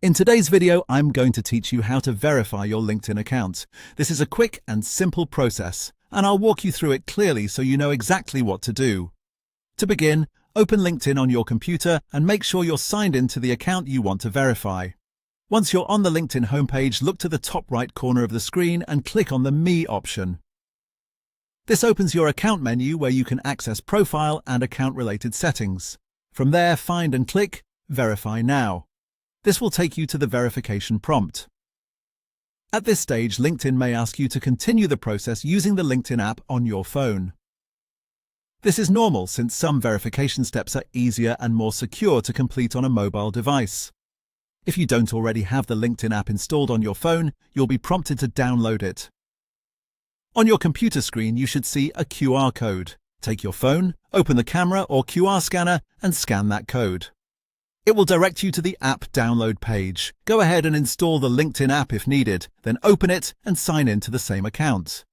In today's video, I'm going to teach you how to verify your LinkedIn account. This is a quick and simple process, and I'll walk you through it clearly so you know exactly what to do. To begin, open LinkedIn on your computer and make sure you're signed in to the account you want to verify. Once you're on the LinkedIn homepage, look to the top right corner of the screen and click on the Me option. This opens your account menu where you can access profile and account-related settings. From there, find and click Verify Now. This will take you to the verification prompt. At this stage, LinkedIn may ask you to continue the process using the LinkedIn app on your phone. This is normal since some verification steps are easier and more secure to complete on a mobile device. If you don't already have the LinkedIn app installed on your phone, you'll be prompted to download it. On your computer screen, you should see a QR code. Take your phone, open the camera or QR scanner, and scan that code. It will direct you to the app download page. Go ahead and install the LinkedIn app if needed, then open it and sign in to the same account.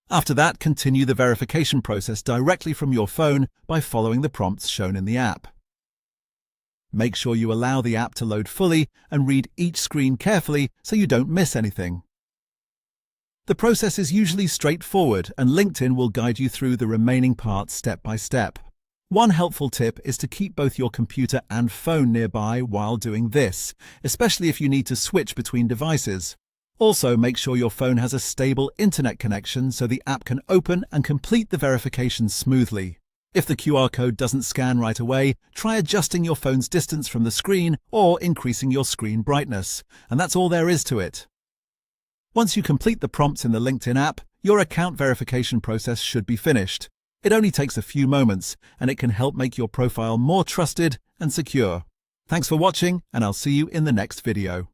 After that, continue the verification process directly from your phone by following the prompts shown in the app. Make sure you allow the app to load fully and read each screen carefully so you don't miss anything. The process is usually straightforward, and LinkedIn will guide you through the remaining parts step by step. One helpful tip is to keep both your computer and phone nearby while doing this, especially if you need to switch between devices. Also, make sure your phone has a stable internet connection so the app can open and complete the verification smoothly. If the QR code doesn't scan right away, try adjusting your phone's distance from the screen or increasing your screen brightness, and that's all there is to it. Once you complete the prompts in the LinkedIn app, your account verification process should be finished. It only takes a few moments, and it can help make your profile more trusted and secure. Thanks for watching, and I'll see you in the next video.